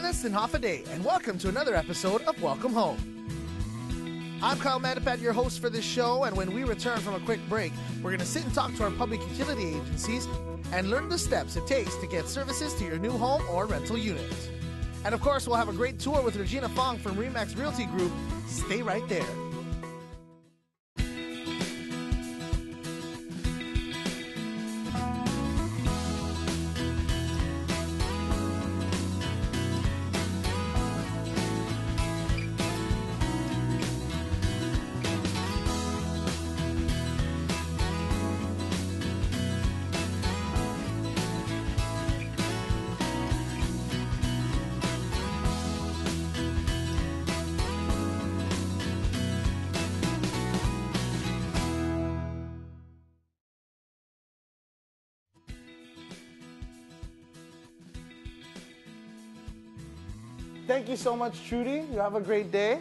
less than half a day, and welcome to another episode of Welcome Home. I'm Kyle Matapat, your host for this show, and when we return from a quick break, we're going to sit and talk to our public utility agencies and learn the steps it takes to get services to your new home or rental unit. And of course, we'll have a great tour with Regina Fong from Remax Realty Group. Stay right there. Thank you so much, Trudy. You have a great day.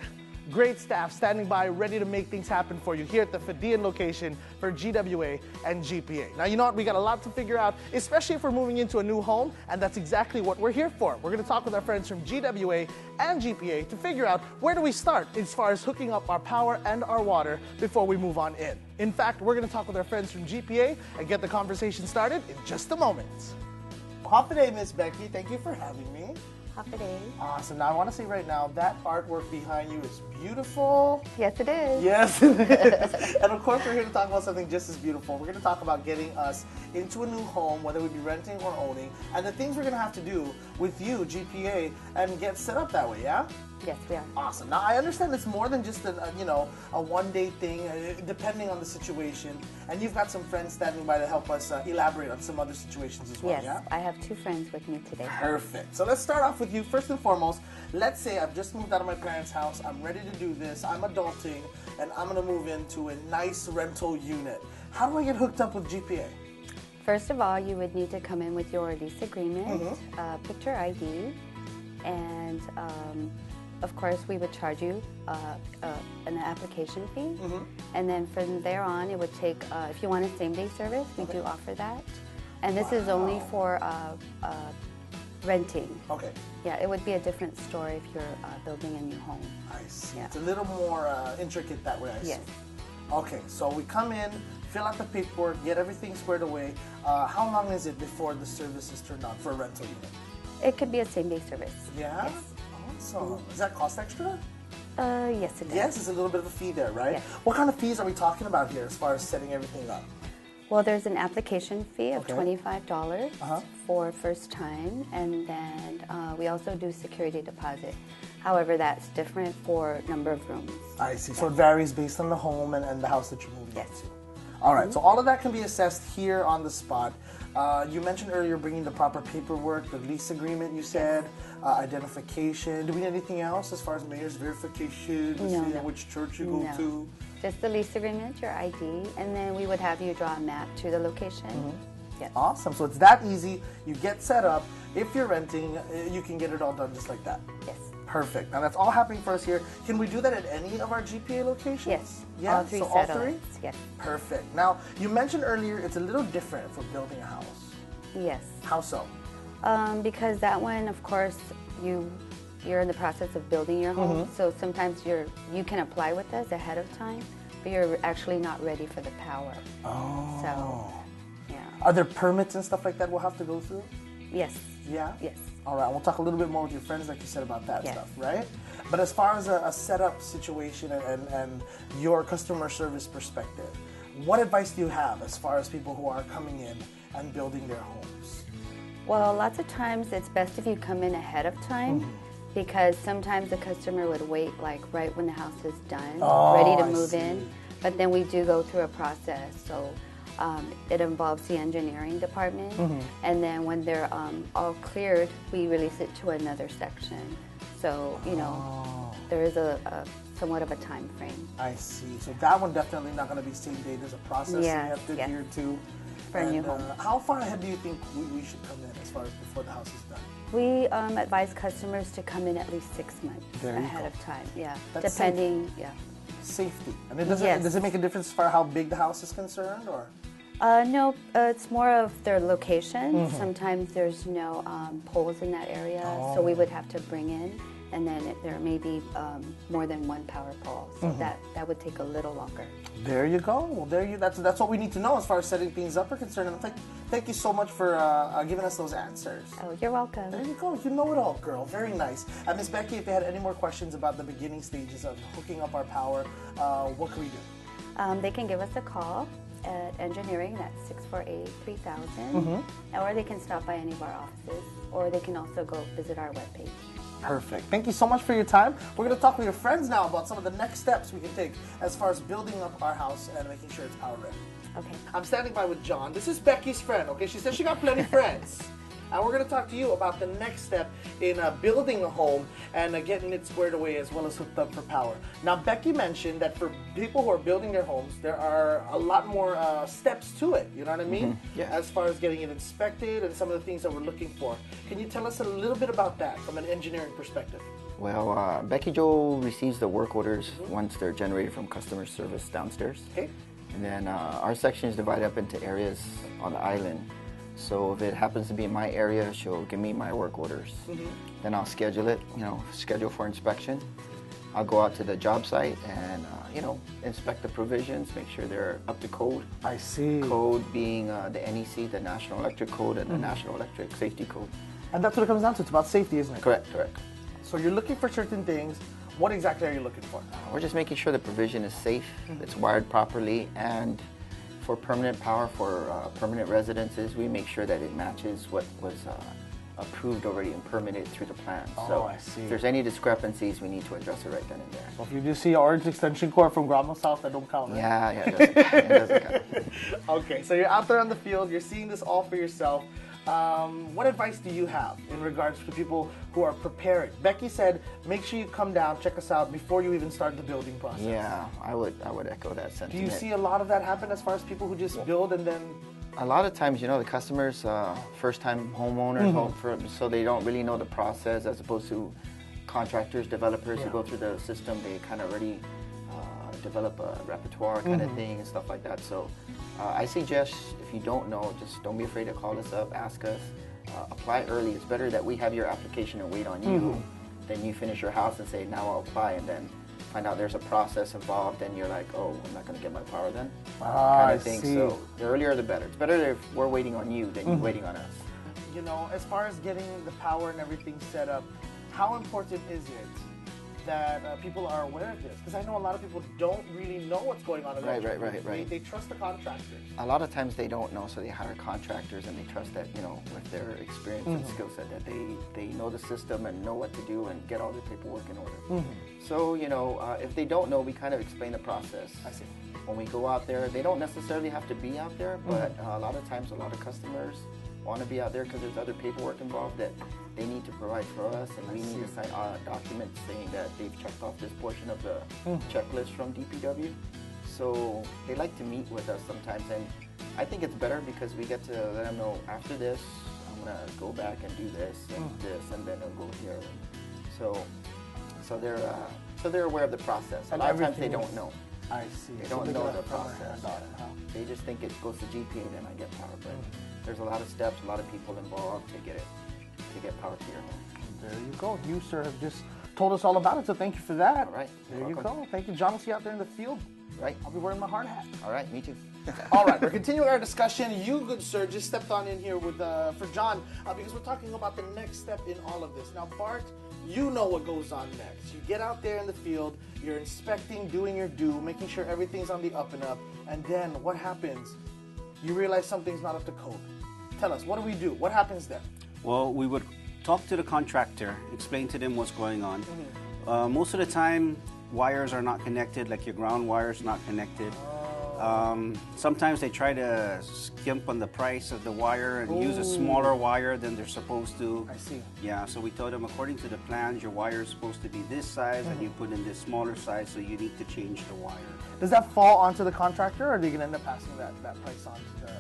Great staff standing by, ready to make things happen for you here at the Fadian location for GWA and GPA. Now, you know what? We got a lot to figure out, especially if we're moving into a new home, and that's exactly what we're here for. We're going to talk with our friends from GWA and GPA to figure out where do we start as far as hooking up our power and our water before we move on in. In fact, we're going to talk with our friends from GPA and get the conversation started in just a moment. Happy day, Miss Becky. Thank you for having me. Happy day. Awesome. Now, I want to say right now, that artwork behind you is beautiful. Yes, it is. Yes, it is. And of course, we're here to talk about something just as beautiful. We're going to talk about getting us into a new home, whether we be renting or owning, and the things we're going to have to do with you, GPA, and get set up that way, yeah? Yes, we are. Awesome. Now, I understand it's more than just a one-day thing, depending on the situation. And you've got some friends standing by to help us elaborate on some other situations as well, yes, yeah? I have two friends with me today. Perfect. So let's start off with you. First and foremost, let's say I've just moved out of my parents' house. I'm ready to do this. I'm adulting, and I'm going to move into a nice rental unit. How do I get hooked up with GPA? First of all, you would need to come in with your lease agreement, picture ID, and of course, we would charge you an application fee, and then from there on, it would take, if you want a same-day service, we do offer that. And this is only for renting. Okay. Yeah, it would be a different story if you're building a new home. I see. Yeah. It's a little more intricate that way, I see. Yes. Okay, so we come in, fill out the paperwork, get everything squared away. How long is it before the service is turned on for a rental unit? It could be a same-day service. Yeah? Yes. Awesome. Does that cost extra? Yes, it does. Yes, it's a little bit of a fee there, right? Yes. What kind of fees are we talking about here as far as setting everything up? Well, there's an application fee of Okay. $25 for first time, and then we also do security deposit. However, that's different for number of rooms. I see. So it varies based on the home and the house that you're moving Yes. into. All right, so all of that can be assessed here on the spot. You mentioned earlier bringing the proper paperwork, the lease agreement you said, identification. Do we need anything else as far as mayor's verification, to see which church you go to? Just the lease agreement, your ID, and then we would have you draw a map to the location. Yes. Awesome. So it's that easy. You get set up. If you're renting, you can get it all done just like that. Yes. Perfect. Now that's all happening for us here. Can we do that at any of our GPA locations? Yes. Yeah. All three so all three? satellites. Yes. Perfect. Now you mentioned earlier it's a little different for building a house. Yes. How so? Because that one, of course, you're in the process of building your home, so sometimes you can apply with us ahead of time, but you're actually not ready for the power. Oh. So, yeah. Are there permits and stuff like that we'll have to go through? Yes. Yeah? Yes. All right, we'll talk a little bit more with your friends, like you said, about that Yes. stuff, right? But as far as a setup situation and your customer service perspective, what advice do you have as far as people who are coming in and building their homes? Well, lots of times it's best if you come in ahead of time, because sometimes the customer would wait like right when the house is done, ready to move in. But then we do go through a process. So it involves the engineering department, and then when they're all cleared, we release it to another section. So, there is a somewhat of a time frame. I see. So that one definitely not going to be same day. There's a process you have to adhere to. For a new home. How far ahead do you think we should come in as far as before the house is done? We advise customers to come in at least 6 months ahead of time. Yeah, That's depending. Safety. I mean, does it make a difference as far as how big the house is concerned, or? No, it's more of their location. Sometimes there's no poles in that area, so we would have to bring in, and then there may be more than one power pole, so that would take a little longer. There you go. Well, that's what we need to know as far as setting things up are concerned. And thank you so much for giving us those answers. Oh, you're welcome. There you go. You know it all, girl. Very nice. Miss Becky, if you had any more questions about the beginning stages of hooking up our power, what can we do? They can give us a call at engineering, that's 648-3000, or they can stop by any of our offices, or they can also go visit our webpage. Perfect. Thank you so much for your time. We're going to talk with your friends now about some of the next steps we can take as far as building up our house and making sure it's power ready. Okay. I'm standing by with John. This is Becky's friend, okay? She said she got plenty of friends. And we're going to talk to you about the next step in building a home and getting it squared away as well as hooked up for power. Now, Becky mentioned that for people who are building their homes, there are a lot more steps to it, you know what I mean? Yeah. As far as getting it inspected and some of the things that we're looking for. Can you tell us a little bit about that from an engineering perspective? Well, Becky Jo receives the work orders once they're generated from customer service downstairs. Okay. And then our section is divided up into areas on the island. So if it happens to be in my area, she'll give me my work orders. Then I'll schedule it, schedule for inspection. I'll go out to the job site and, inspect the provisions, make sure they're up to code. I see. Code being the NEC, the National Electric Code, and the National Electric Safety Code. And that's what it comes down to. It's about safety, isn't it? Correct. So you're looking for certain things. What exactly are you looking for? We're just making sure the provision is safe, it's wired properly, and for permanent power for permanent residences, we make sure that it matches what was approved already and permitted through the plan. So I see. if there's any discrepancies, we need to address it right then and there. So if you just see an orange extension cord from Grandma's house, that don't count, right? Yeah, it doesn't count. Okay, so you're out there on the field, you're seeing this all for yourself. What advice do you have in regards to people who are preparing? Becky said, make sure you come down, check us out before you even start the building process. Yeah, I would echo that sentiment. Do you see a lot of that happen as far as people who just build and then... A lot of times, the customers, first-time homeowners, so they don't really know the process as opposed to contractors, developers who go through the system. They kind of already develop a repertoire kind of thing and stuff like that. So I suggest if you don't know, just don't be afraid to call us up, ask us, apply early. It's better that we have your application and wait on you than you finish your house and say, now I'll apply, and then find out there's a process involved and you're like, oh, I'm not going to get my power then, kind of thing. See. So the earlier the better. It's better if we're waiting on you than you waiting on us. As far as getting the power and everything set up, how important is it that people are aware of this? Because I know a lot of people don't really know what's going on. Right. They trust the contractors. A lot of times they don't know, so they hire contractors and they trust that, with their experience and skill set, that they know the system and know what to do and get all the paperwork in order. So, if they don't know, we kind of explain the process. I see. When we go out there, they don't necessarily have to be out there, but a lot of times a lot of customers want to be out there because there's other paperwork involved that they need to provide for us, and we need to sign documents saying that they've checked off this portion of the checklist from DPW. So they like to meet with us sometimes, and I think it's better because we get to let them know, after this, I'm going to go back and do this and then I'll go here. So they're aware of the process. A lot of times they don't know. I see. They don't know the process. They just think it goes to GPA and then I get power, but there's a lot of steps, a lot of people involved to get power to your home. There you go. You, sir, have just told us all about it, so thank you for that. All right. There you go. Thank you, John. I'll see you out there in the field. Right. I'll be wearing my hard hat. All right, me too. All right, we're continuing our discussion. You, good sir, just stepped on in here with for John because we're talking about the next step in all of this. Now, Bart, you know what goes on next. You get out there in the field, you're inspecting, doing your due, making sure everything's on the up and up, and then what happens? You realize something's not up to code. Tell us, what do we do? What happens then? Well, we would talk to the contractor, explain to them what's going on. Most of the time, wires are not connected, like your ground wire's not connected. Sometimes they try to skimp on the price of the wire and use a smaller wire than they're supposed to. I see. Yeah, so we told them, according to the plans, your wire is supposed to be this size and you put in this smaller size, so you need to change the wire. Does that fall onto the contractor, or are they going to end up passing that price on to the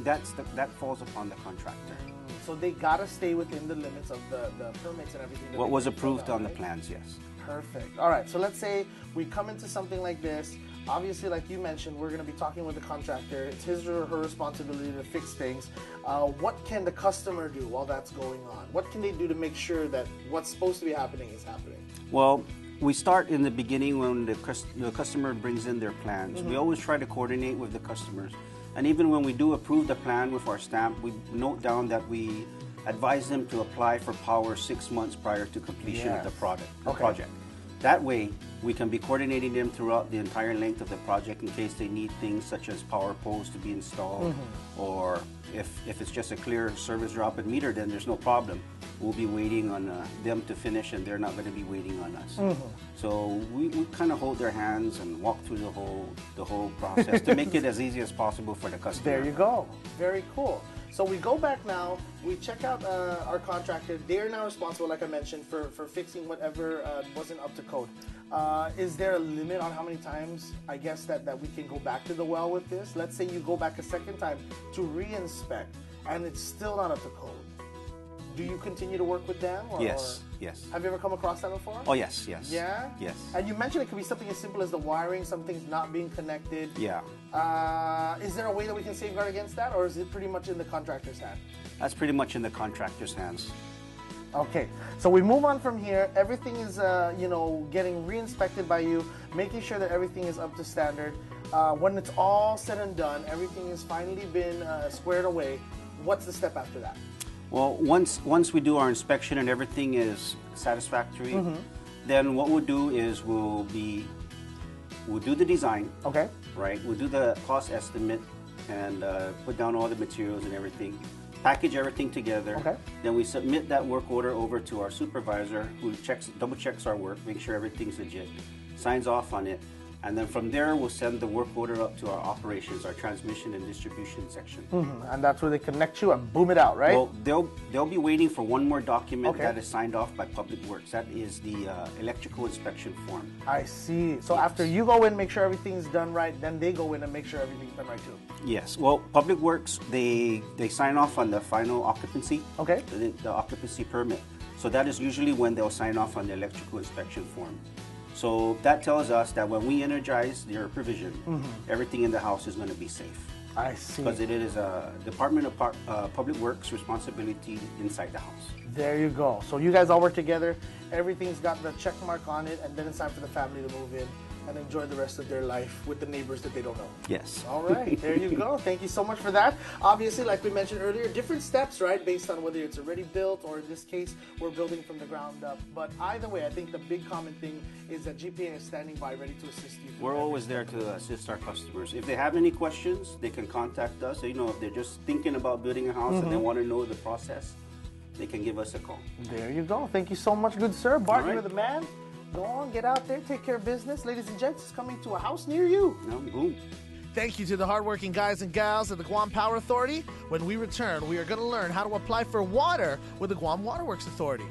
consumer? That falls upon the contractor. So they got to stay within the limits of the permits and everything. What was approved on the plans, yes. Perfect. All right, so let's say we come into something like this. Obviously, like you mentioned, we're going to be talking with the contractor. It's his or her responsibility to fix things. What can the customer do while that's going on? What can they do to make sure that what's supposed to be happening is happening? Well, we start in the beginning when the customer brings in their plans. We always try to coordinate with the customers. And even when we do approve the plan with our stamp, we note down that we advise them to apply for power 6 months prior to completion of the project. That way, we can be coordinating them throughout the entire length of the project in case they need things such as power poles to be installed, or if it's just a clear service drop and meter, then there's no problem. We'll be waiting on them to finish, and they're not going to be waiting on us. So we kind of hold their hands and walk through the whole process to make it as easy as possible for the customer. There you go. Very cool. So we go back now, we check out our contractor. They're now responsible, like I mentioned, for fixing whatever wasn't up to code. Is there a limit on how many times, I guess, that we can go back to the well with this? Let's say you go back a second time to re-inspect and it's still not up to code. Do you continue to work with them? Yes, yes. Have you ever come across that before? Oh, yes, yes. Yeah? Yes. And you mentioned it could be something as simple as the wiring, some things not being connected. Yeah. Is there a way that we can safeguard against that, or is it pretty much in the contractor's hand? That's pretty much in the contractor's hands. Okay, so we move on from here. Everything is, getting re-inspected by you, making sure that everything is up to standard. When it's all said and done, everything has finally been squared away. What's the step after that? Well, once we do our inspection and everything is satisfactory, then what we'll do is we'll do the design. Okay. Right. We'll do the cost estimate and put down all the materials and everything. Package everything together. Okay. Then we submit that work order over to our supervisor, who double checks our work, makes sure everything's legit, signs off on it. And then from there, we'll send the work order up to our operations, our transmission and distribution section. And that's where they connect you and boom it out, right? Well, they'll be waiting for one more document that is signed off by Public Works. That is the electrical inspection form. I see. So after you go in, make sure everything's done right, then they go in and make sure everything's done right too. Yes. Well, Public Works, they sign off on the final occupancy. Okay. The occupancy permit. So that is usually when they'll sign off on the electrical inspection form. So that tells us that when we energize your provision, everything in the house is going to be safe. I see. Because it is a Department of Public Works responsibility inside the house. There you go. So you guys all work together. Everything's got the check mark on it, and then it's time for the family to move in and enjoy the rest of their life with the neighbors that they don't know. Yes. All right, there you go. Thank you so much for that. Obviously, like we mentioned earlier, different steps, right, based on whether it's already built or in this case, we're building from the ground up. But either way, I think the big common thing is that GPA is standing by ready to assist you. We're always there to assist our customers. If they have any questions, they can contact us. So, if they're just thinking about building a house and they want to know the process, they can give us a call. There you go. Thank you so much, good sir. Bart, All right. you're the man. Go on, get out there, take care of business. Ladies and gents, it's coming to a house near you. Boom. Thank you to the hardworking guys and gals at the Guam Power Authority. When we return, we are going to learn how to apply for water with the Guam Waterworks Authority.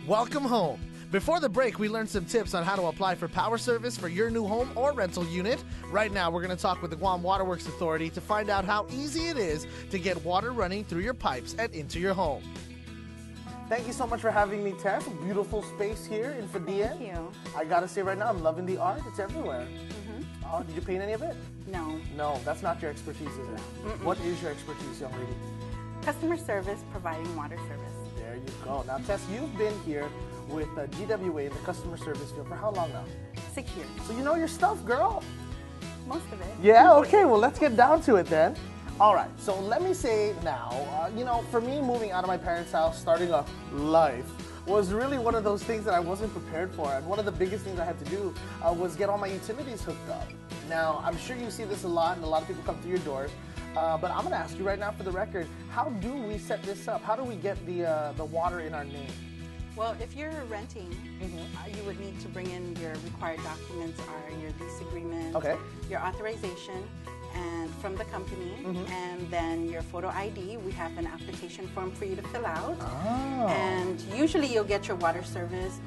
Welcome home. Before the break, we learned some tips on how to apply for power service for your new home or rental unit. Right now, we're going to talk with the Guam Waterworks Authority to find out how easy it is to get water running through your pipes and into your home. Thank you so much for having me, Tess. A beautiful space here in Fadien. Thank you. I got to say right now, I'm loving the art. It's everywhere. Oh, did you paint any of it? No. No, that's not your expertise, is it? What is your expertise, young lady? Customer service, providing water service. There you go. Now, Tess, you've been here with GWA in the customer service field for how long now? 6 years. So you know your stuff, girl. Most of it. Yeah, okay, well, let's get down to it then. All right, so let me say now, for me, moving out of my parents' house, starting a life, was really one of those things that I wasn't prepared for. And one of the biggest things I had to do was get all my utilities hooked up. Now, I'm sure you see this a lot, and a lot of people come through your doors. But I'm going to ask you right now for the record, how do we set this up? How do we get the water in our name? Well, if you're renting, you would need to bring in your required documents are your lease agreement, your authorization, and from the company, and then your photo ID. We have an application form for you to fill out. And usually you'll get your water service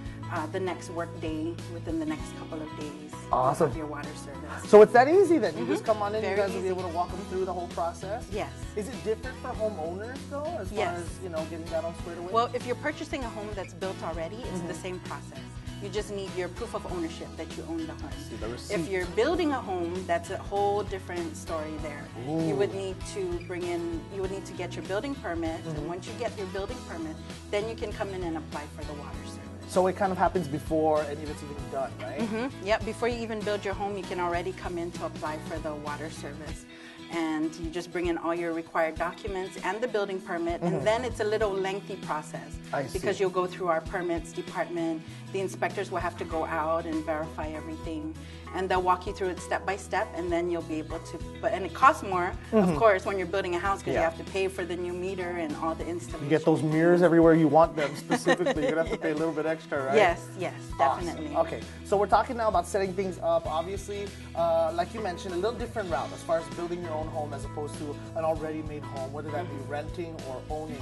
the next work day within the next couple of days. Awesome. Have your water service. So it's that easy then. You just come on in, Very you guys will easy. be able to walk them through the whole process? Yes. Is it different for homeowners though, as far Yes. as, you know, getting that all squared away? Well, if you're purchasing a home that's built already, it's the same process. You just need your proof of ownership that you own the home. see, the receipt. If you're building a home, that's a whole different story there. You would need to get your building permit, and once you get your building permit, then you can come in and apply for the water service. So it kind of happens before any of it's even done, right? Yep, before you even build your home, you can already come in to apply for the water service. And you just bring in all your required documents and the building permit, and then it's a little lengthy process. I see. Because you'll go through our permits department, the inspectors will have to go out and verify everything, and they'll walk you through it step by step, and then you'll be able to, and it costs more, of course, when you're building a house, because you have to pay for the new meter and all the installation. You get those mirrors everywhere you want them specifically. You're going to have to pay a little bit extra, right? Yes, definitely. Awesome. Okay, so we're talking now about setting things up. Obviously, like you mentioned, a little different route as far as building your own home as opposed to an already made home, whether that be renting or owning.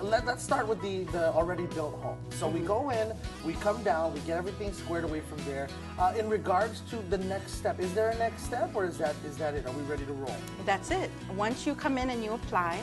Let's start with the already built home. So we go in, we come down, we get everything squared away from there. In regards to the next step, is there a next step, or is that it? Are we ready to roll? That's it. Once you come in and you apply,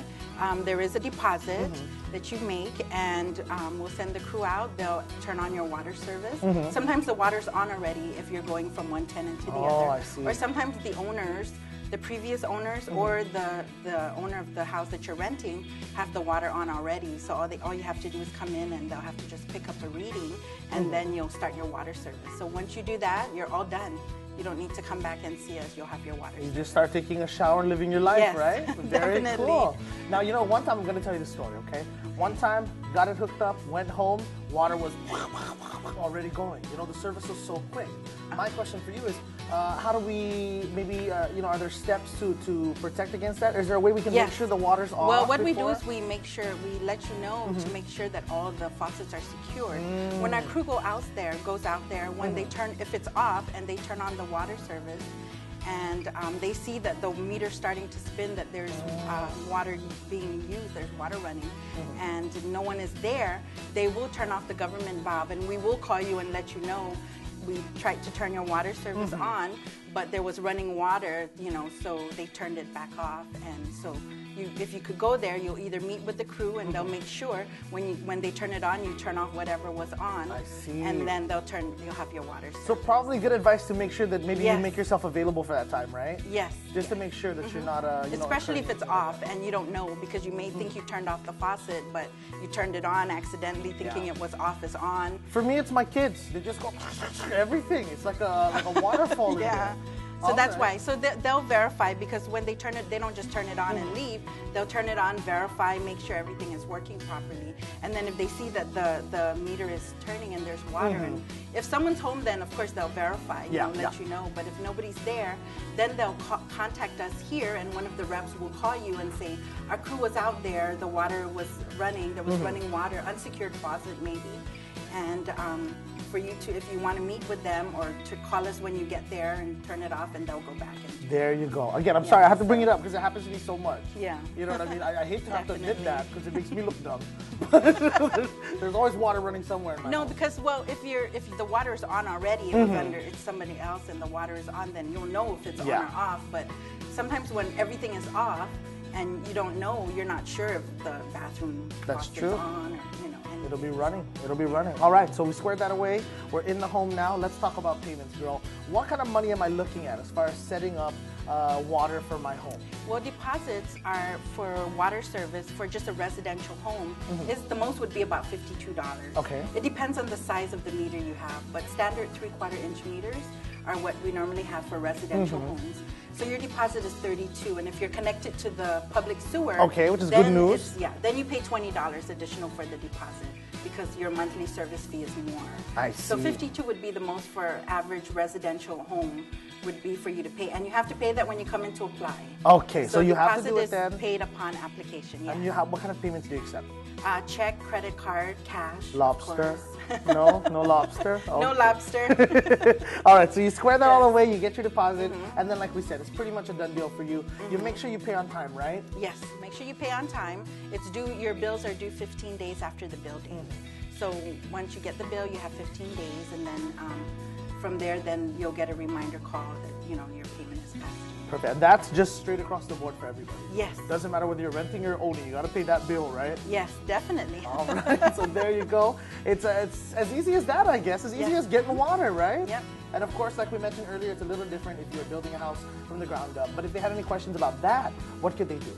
there is a deposit that you make, and we'll send the crew out. They'll turn on your water service. Sometimes the water's on already if you're going from one tenant to the other. I see. Or sometimes the owners, the previous owners or the owner of the house that you're renting have the water on already. So all you have to do is come in, and they'll have to just pick up a reading, and then you'll start your water service. So once you do that, you're all done. You don't need to come back and see us. You'll have your water You service. just start taking a shower and living your life, Yes, right? Very definitely. cool. Now, you know, one time I'm going to tell you the story, okay? One time, got it hooked up, went home, water was already going. You know, the service was so quick. My question for you is, how do we maybe, you know, are there steps to protect against that? Is there a way we can make sure the water's off? Well, what we do before? is we make sure, we let you know to make sure that all the faucets are secured. When our crew goes out there, when they turn, if it's off and they turn on the water service, and they see that the meter's starting to spin, that there's water being used, there's water running, and no one is there, they will turn off the government valve, and we will call you and let you know we tried to turn your water service on, but there was running water, you know, so they turned it back off. And so if you could go there, you'll either meet with the crew, and they'll make sure when they turn it on, you turn off whatever was on. I see. And then you'll have your water service. So probably good advice to make sure that maybe you Yes. make yourself available for that time, right? Yes. Just to make sure that you're not, you know, Especially if incurring- it's off and you don't know, because you may think you turned off the faucet, but you turned it on accidentally, thinking it was off is on. For me, it's my kids. They just go everything. It's like a waterfall in Yeah. there. So All that's right. why. So they'll verify, because when they turn it, they don't just turn it on and leave. They'll turn it on, verify, make sure everything is working properly. And then if they see that the meter is turning and there's water, and if someone's home, then of course they'll verify, let you know. But if nobody's there, then they'll contact us here, and one of the reps will call you and say, our crew was out there, the water was running, there was running water, unsecured faucet maybe. And for you to, if you want to meet with them, or to call us when you get there and turn it off, and they'll go back. And There you go. Again, I'm sorry, I have to bring it up because it happens to me so much. Yeah. You know what I mean? I hate to have to admit Definitely. that because it makes me look dumb. There's always water running somewhere in my No, house. because if the water is on already, if it's somebody else and the water is on, then you'll know if it's on or off. But sometimes when everything is off and you don't know, you're not sure if the bathroom That's faucet's true. on, or you know. And It'll be running. It'll be running. All right, so we squared that away. We're in the home now. Let's talk about payments, girl. What kind of money am I looking at as far as setting up water for my home? Well, deposits are for water service for just a residential home. Is the most would be about $52. Okay. It depends on the size of the meter you have, but standard 3/4 inch meters are what we normally have for residential homes. So your deposit is $32, and if you're connected to the public sewer, Okay, which is good then news. then you pay $20 additional for the deposit, because your monthly service fee is more. I So see. 52 would be the most for average residential home would be for you to pay, and you have to pay that when you come in to apply. Okay, so you have to do it deposit then. is paid upon application. Yes. And you have, what kind of payments do you accept? Check, credit card, cash. of Lobster? course. No lobster? No Okay. lobster. All right, so you square that all away, you get your deposit, and then like we said, it's pretty much a done deal for you. You make sure you pay on time, right? Yes, make sure you pay on time. It's due. Your bills are due 15 days after the bill date. So once you get the bill, you have 15 days, and then from there, then you'll get a reminder call that, you know, your payment is past. Perfect. And that's just straight across the board for everybody. Yes. Doesn't matter whether you're renting or owning. You got to pay that bill, right? Yes, definitely. All right. So there you go. It's as easy as that, I guess. As easy as getting water, right? Yep. And of course, like we mentioned earlier, it's a little different if you're building a house from the ground up. But if they had any questions about that, what could they do?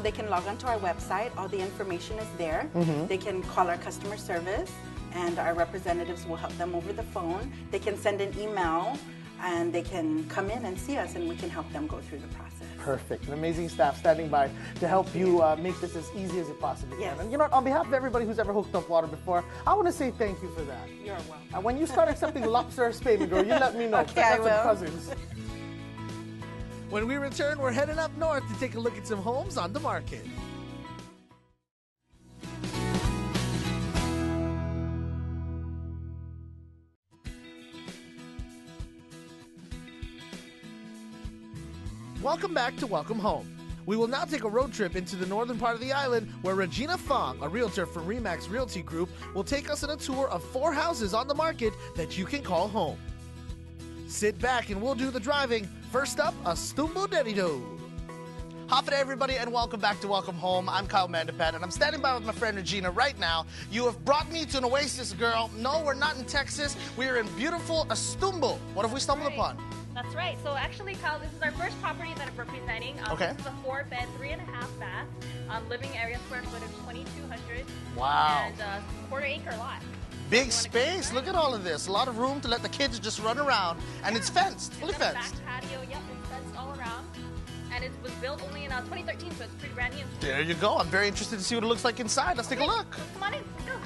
They can log on to our website. All the information is there. They can call our customer service, and our representatives will help them over the phone. They can send an email, and they can come in and see us, and we can help them go through the process. Perfect. An amazing staff standing by to help you make this as easy as it possibly Yes. can. And you know what, on behalf of everybody who's ever hooked up water before, I want to say thank you for that. You're welcome. And when you start accepting Lobster's payment, girl, you let me know. Okay, I That's will. cousins. When we return, we're heading up north to take a look at some homes on the market. Welcome back to Welcome Home. We will now take a road trip into the northern part of the island where Regina Fong, a realtor from Remax Realty Group, will take us on a tour of 4 houses on the market that you can call home. Sit back and we'll do the driving. First up, a Stumbo Dedido. Hop everybody, and welcome back to Welcome Home. I'm Kyle Mandapat, and I'm standing by with my friend Regina right now. You have brought me to an oasis, girl. No, we're not in Texas. We are in beautiful Stumbo. What have we stumbled upon? That's right. So actually, Kyle, this is our first property that we're presenting. Okay. This is a 4-bed, 3.5 bath, living area square footage 2,200. Wow. And a quarter-acre lot. Big space. Look at all of this. A lot of room to let the kids just run around, and it's fenced, fully It's got a fenced. back patio. Yep, it's fenced all around. And it was built only in 2013, so it's pretty brand new. There you go. I'm very interested to see what it looks like inside. Let's take a look. Come on in. Let's go.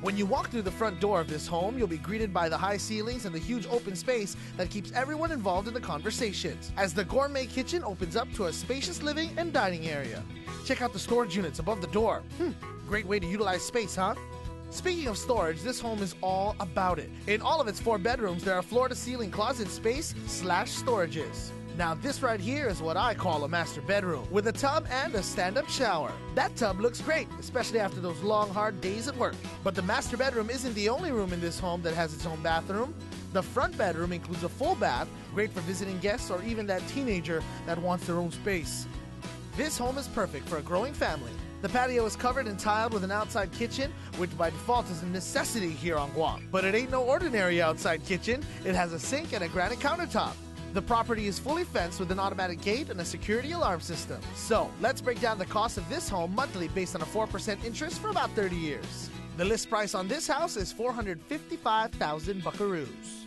When you walk through the front door of this home, you'll be greeted by the high ceilings and the huge open space that keeps everyone involved in the conversations, as the gourmet kitchen opens up to a spacious living and dining area. Check out the storage units above the door. Great way to utilize space, huh? Speaking of storage, this home is all about it. In all of its 4 bedrooms, there are floor-to-ceiling closet space / storages. Now this right here is what I call a master bedroom, with a tub and a stand-up shower. That tub looks great, especially after those long, hard days at work. But the master bedroom isn't the only room in this home that has its own bathroom. The front bedroom includes a full bath, great for visiting guests or even that teenager that wants their own space. This home is perfect for a growing family. The patio is covered and tiled with an outside kitchen, which by default is a necessity here on Guam. But it ain't no ordinary outside kitchen. It has a sink and a granite countertop. The property is fully fenced with an automatic gate and a security alarm system. So, let's break down the cost of this home monthly based on a 4% interest for about 30 years. The list price on this house is 455,000 buckaroos.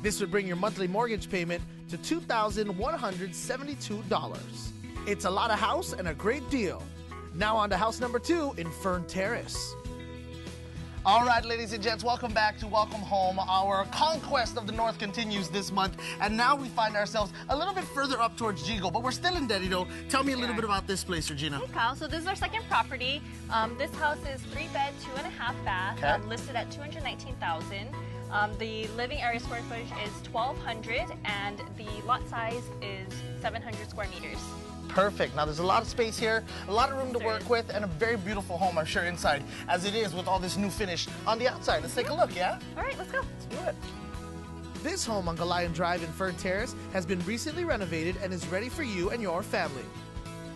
This would bring your monthly mortgage payment to $2,172. It's a lot of house and a great deal. Now on to house number 2 in Fern Terrace. All right, ladies and gents, welcome back to Welcome Home. Our conquest of the North continues this month, and now we find ourselves a little bit further up towards Jigo, but we're still in Dedido. Tell me a little bit about this place, Regina. Hey, Kyle. So this is our second property. This house is 3-bed, 2.5 bath, Okay. listed at $219,000. The living area square footage is 1,200, and the lot size is 700 square meters. Perfect. Now, there's a lot of space here, a lot of room to There work is. with, and a very beautiful home, I'm sure, inside, as it is with all this new finish on the outside. Let's take a look, yeah? All right, let's go. Let's do it. This home on Galion Drive in Fern Terrace has been recently renovated and is ready for you and your family.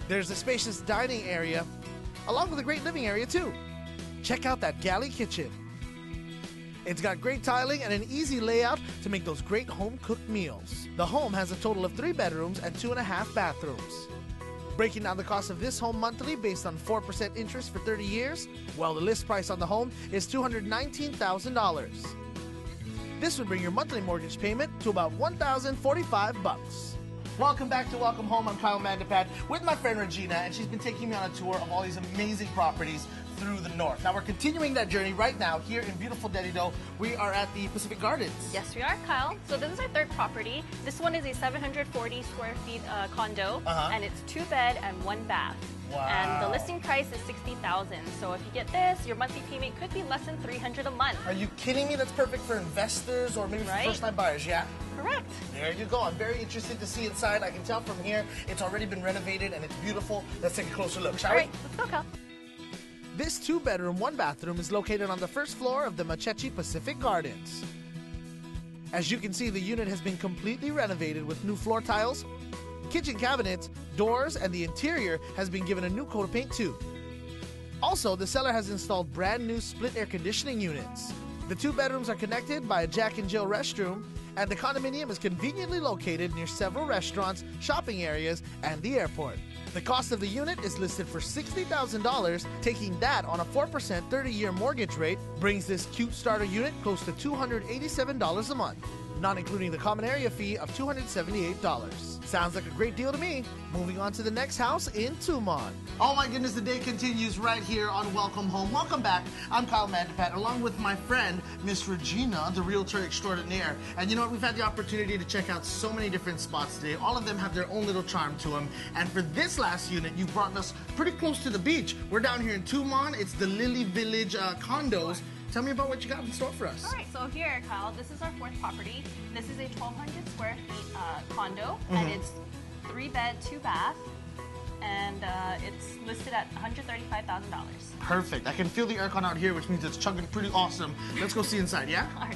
There's a spacious dining area, along with a great living area, too. Check out that galley kitchen. It's got great tiling and an easy layout to make those great home-cooked meals. The home has a total of 3 bedrooms and 2.5 bathrooms. Breaking down the cost of this home monthly based on 4% interest for 30 years, well, the list price on the home is $219,000. This would bring your monthly mortgage payment to about $1,045. Welcome back to Welcome Home. I'm Kyle Mandapat with my friend Regina, and she's been taking me on a tour of all these amazing properties through the north. Now we're continuing that journey right now here in beautiful Dedido. We are at the Pacific Gardens. Yes, we are, Kyle. So this is our third property. This one is a 740 square feet condo, and it's 2 bed and 1 bath. Wow. And the listing price is $60,000. So if you get this, your monthly payment could be less than $300 a month. Are you kidding me? That's perfect for investors or maybe for Right? first-time buyers, yeah? Correct. There you go. I'm very interested to see inside. I can tell from here it's already been renovated and it's beautiful. Let's take a closer look, shall All we? right, let's go, Kyle. This 2-bedroom, 1-bathroom is located on the first floor of the Machechi Pacific Gardens. As you can see, the unit has been completely renovated with new floor tiles, kitchen cabinets, doors, and the interior has been given a new coat of paint too. Also, the seller has installed brand new split air conditioning units. The 2 bedrooms are connected by a Jack and Jill restroom, and the condominium is conveniently located near several restaurants, shopping areas, and the airport. The cost of the unit is listed for $60,000. Taking that on a 4% 30-year mortgage rate brings this cute starter unit close to $287 a month, not including the common area fee of $278. Sounds like a great deal to me. Moving on to the next house in Tumon. Oh my goodness, the day continues right here on Welcome Home. Welcome back. I'm Kyle Mandapat, along with my friend, Miss Regina, the realtor extraordinaire. And you know what? We've had the opportunity to check out so many different spots today. All of them have their own little charm to them. And for this last unit, you brought us pretty close to the beach. We're down here in Tumon. It's the Lily Village condos. Tell me about what you got in store for us. All right, so here, Kyle, this is our 4th property. This is a 1,200 square feet condo, and it's 3-bed, 2-bath, and it's listed at $135,000. Perfect. I can feel the aircon out here, which means it's chugging pretty awesome. Let's go see inside, yeah? All right.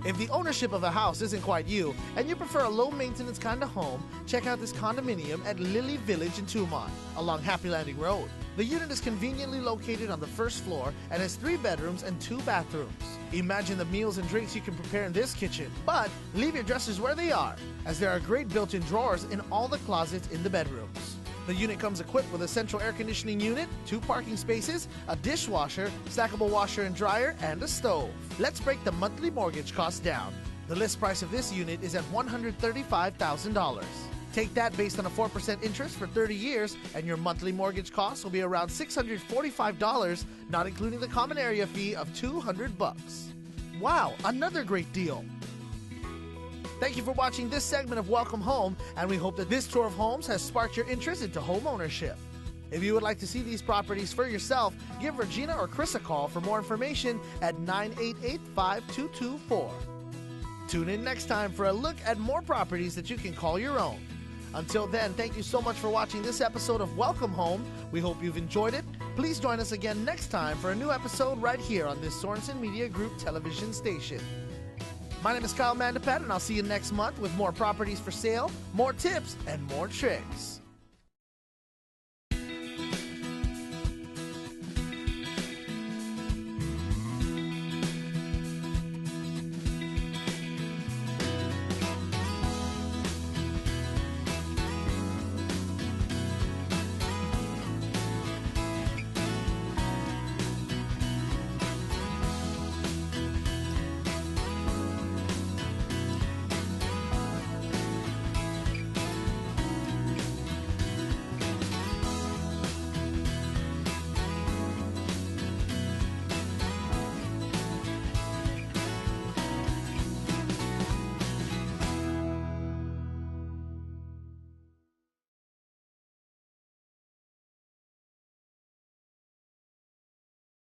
If the ownership of a house isn't quite you, and you prefer a low-maintenance kind of home, check out this condominium at Lily Village in Tumon, along Happy Landing Road. The unit is conveniently located on the 1st floor and has 3 bedrooms and 2 bathrooms. Imagine the meals and drinks you can prepare in this kitchen, but leave your dressers where they are, as there are great built-in drawers in all the closets in the bedrooms. The unit comes equipped with a central air conditioning unit, 2 parking spaces, a dishwasher, stackable washer and dryer, and a stove. Let's break the monthly mortgage cost down. The list price of this unit is at $135,000. Take that based on a 4% interest for 30 years, and your monthly mortgage cost will be around $645, not including the common area fee of $200. Wow, another great deal. Thank you for watching this segment of Welcome Home, and we hope that this tour of homes has sparked your interest into home ownership. If you would like to see these properties for yourself, give Regina or Chris a call for more information at 988-5224. Tune in next time for a look at more properties that you can call your own. Until then, thank you so much for watching this episode of Welcome Home. We hope you've enjoyed it. Please join us again next time for a new episode right here on this Sorensen Media Group television station. My name is Kyle Mandapat, and I'll see you next month with more properties for sale, more tips, and more tricks.